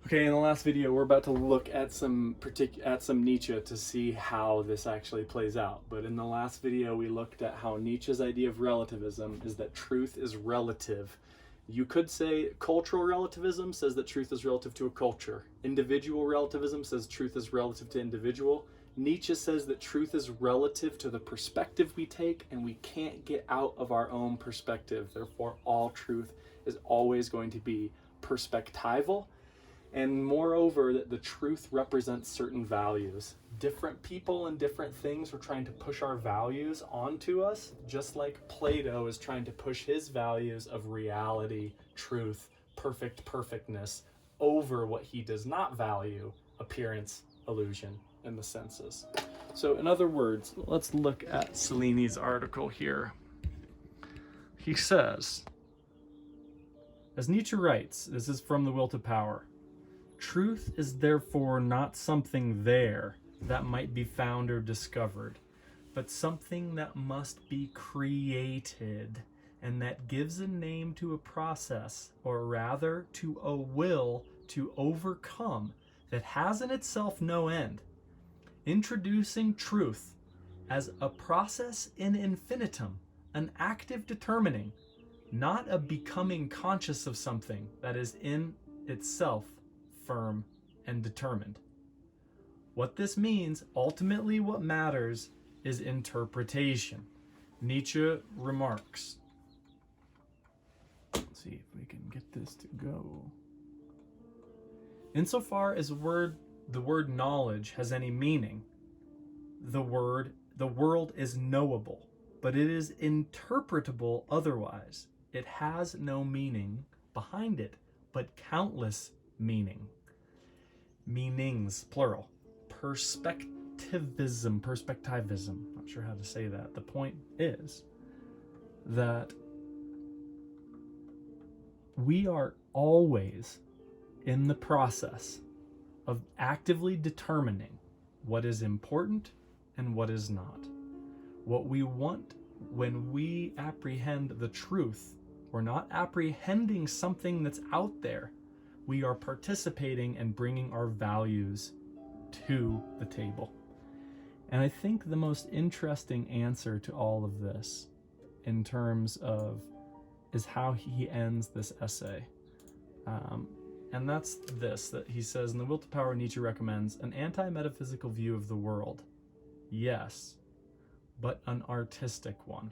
Okay, in the last video, we're about to look at some Nietzsche to see how this actually plays out. But in the last video, we looked at how Nietzsche's idea of relativism is that truth is relative. You could say cultural relativism says that truth is relative to a culture. Individual relativism says truth is relative to individual. Nietzsche says that truth is relative to the perspective we take, and we can't get out of our own perspective. Therefore, all truth is always going to be perspectival. And moreover, that the truth represents certain values. Different people and different things are trying to push our values onto us, just like Plato is trying to push his values of reality, truth, perfectness, over what he does not value, appearance, illusion, and the senses. So in other words, let's look at Cellini's article here. He says, as Nietzsche writes, this is from The Will to Power, truth is therefore not something there that might be found or discovered, but something that must be created, and that gives a name to a process, or rather to a will to overcome that has in itself no end. Introducing truth as a process in infinitum, an active determining, not a becoming conscious of something that is in itself firm and determined. What this means, ultimately what matters, is interpretation. Nietzsche remarks. Let's see if we can get this to go. Insofar as the word knowledge has any meaning, the world is knowable, but it is interpretable otherwise. It has no meaning behind it, but countless meanings, plural. Perspectivism, not sure how to say that. The point is that we are always in the process of actively determining what is important and what is not. What we want when we apprehend the truth, we're not apprehending something that's out there. We are participating and bringing our values to the table. And I think the most interesting answer to all of this in terms of is how he ends this essay. And that's this, that he says, in The Will to Power, Nietzsche recommends an anti-metaphysical view of the world. Yes, but an artistic one.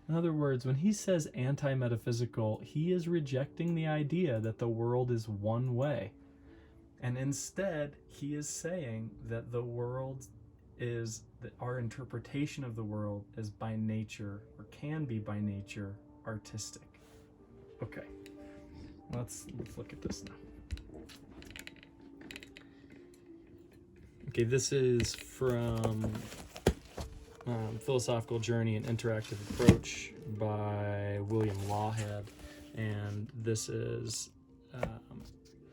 In other words, when he says anti-metaphysical, he is rejecting the idea that the world is one way. And instead, he is saying that the world is, that our interpretation of the world is by nature, or can be by nature, artistic. Okay, let's look at this now. Okay, this is from Philosophical Journey and Interactive Approach by William Lawhead, and this is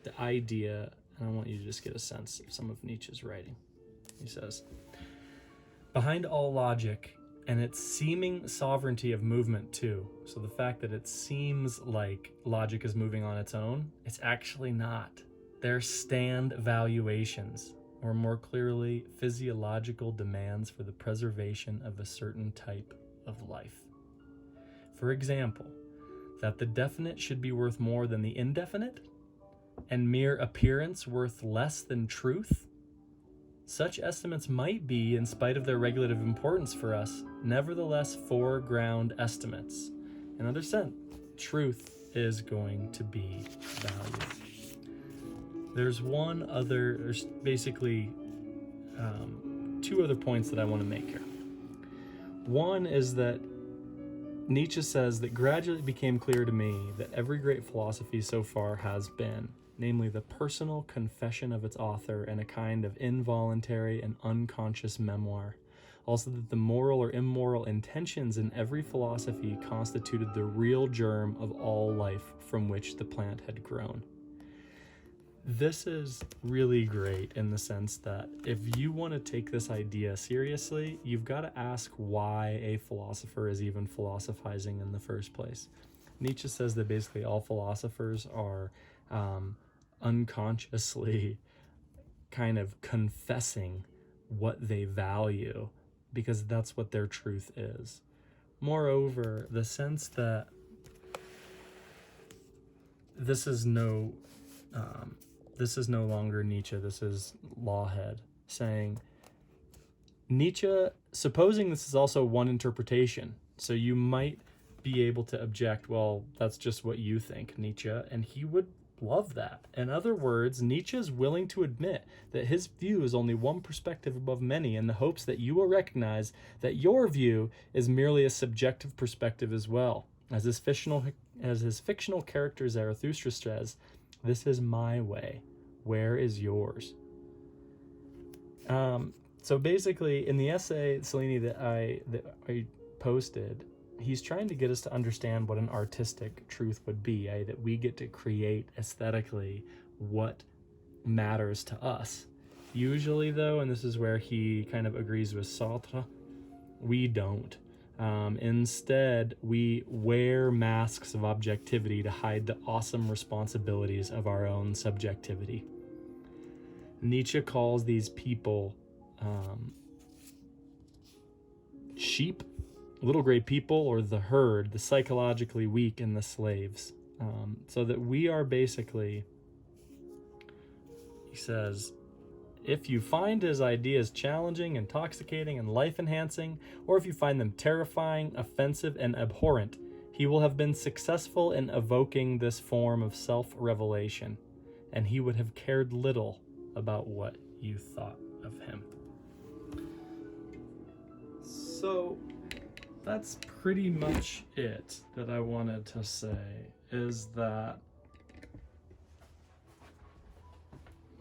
the idea, and I want you to just get a sense of some of Nietzsche's writing. He says, behind all logic and its seeming sovereignty of movement too, so the fact that it seems like logic is moving on its own, it's actually not. There stand valuations, or more clearly, physiological demands for the preservation of a certain type of life. For example, that the definite should be worth more than the indefinite, and mere appearance worth less than truth. Such estimates might be, in spite of their regulative importance for us, nevertheless foreground estimates. In other sense, truth is going to be valued. There's basically two other points that I want to make here. One is that Nietzsche says that gradually it became clear to me that every great philosophy so far has been, namely the personal confession of its author and a kind of involuntary and unconscious memoir. Also that the moral or immoral intentions in every philosophy constituted the real germ of all life from which the plant had grown. This is really great in the sense that if you want to take this idea seriously, you've got to ask why a philosopher is even philosophizing in the first place. Nietzsche says that basically all philosophers are unconsciously kind of confessing what they value, because that's what their truth is. Moreover, the sense that this is no longer Nietzsche, this is Lawhead saying, Nietzsche, supposing this is also one interpretation, so you might be able to object, well, that's just what you think, Nietzsche, and he would love that. In other words, Nietzsche is willing to admit that his view is only one perspective above many, in the hopes that you will recognize that your view is merely a subjective perspective as well. As his fictional character Zarathustra says, this is my way, where is yours? So basically, in the essay, Cellini, that I posted, he's trying to get us to understand what an artistic truth would be, that we get to create aesthetically what matters to us. Usually, though, and this is where he kind of agrees with Sartre, we don't. Instead, we wear masks of objectivity to hide the awesome responsibilities of our own subjectivity. Nietzsche calls these people sheep, little gray people, or the herd, the psychologically weak and the slaves. So that we are basically, he says, if you find his ideas challenging, intoxicating, and life-enhancing, or if you find them terrifying, offensive, and abhorrent, he will have been successful in evoking this form of self-revelation, and he would have cared little about what you thought of him. So that's pretty much it that I wanted to say, is that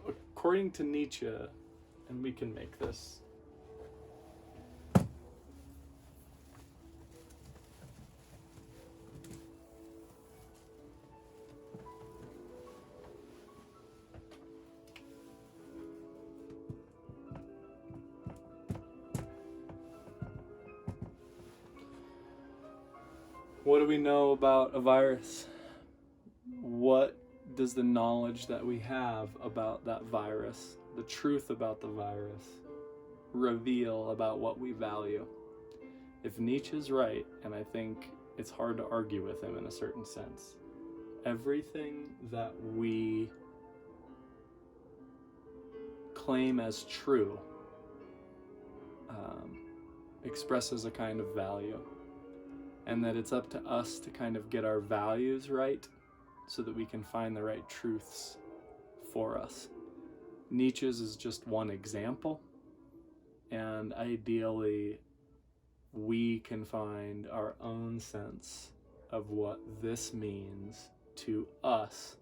according to Nietzsche, and we can make this what do we know about a virus? What does the knowledge that we have about that virus, the truth about the virus, reveal about what we value? If Nietzsche's right, and I think it's hard to argue with him in a certain sense, everything that we claim as true expresses a kind of value, and that it's up to us to kind of get our values right so that we can find the right truths for us. Nietzsche's is just one example, and ideally we can find our own sense of what this means to us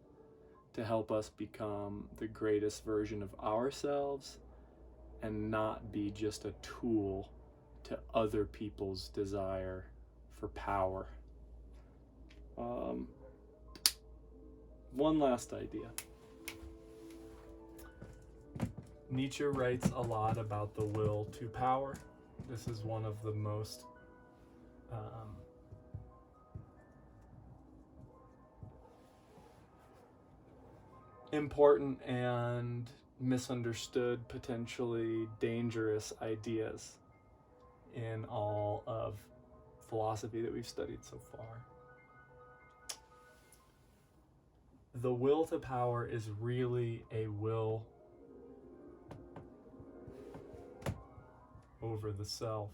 to help us become the greatest version of ourselves and not be just a tool to other people's desire for power. One last idea. Nietzsche writes a lot about the will to power. This is one of the most important and misunderstood, potentially dangerous ideas in all of philosophy that we've studied so far. The will to power is really a will over the self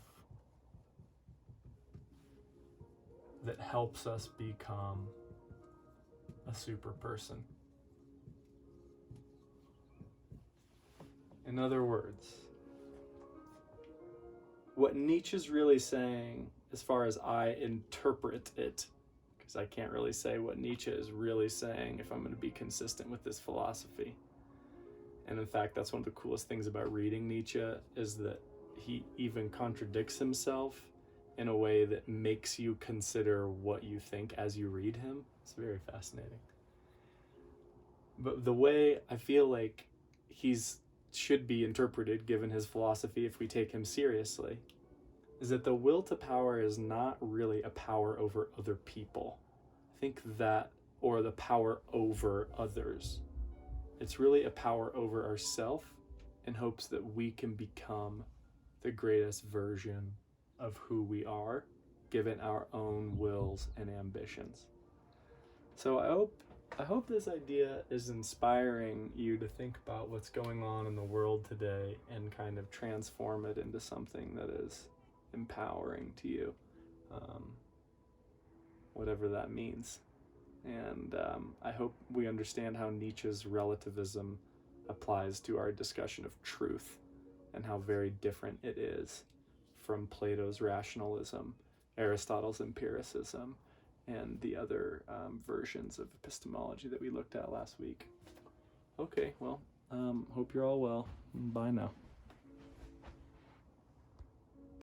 that helps us become a super person. In other words, what Nietzsche's really saying, as far as I interpret it, because I can't really say what Nietzsche is really saying if I'm going to be consistent with this philosophy. And in fact, that's one of the coolest things about reading Nietzsche, is that he even contradicts himself in a way that makes you consider what you think as you read him. It's very fascinating. But the way I feel like should be interpreted, given his philosophy, if we take him seriously, is that the will to power is not really a power over other people. I think that, or the power over others. It's really a power over ourself in hopes that we can become the greatest version of who we are, given our own wills and ambitions. So I hope this idea is inspiring you to think about what's going on in the world today and kind of transform it into something that is empowering to you, whatever that means. And I hope we understand how Nietzsche's relativism applies to our discussion of truth and how very different it is from Plato's rationalism, Aristotle's empiricism, and the other versions of epistemology that we looked at last week. Okay, well, hope you're all well. Bye now.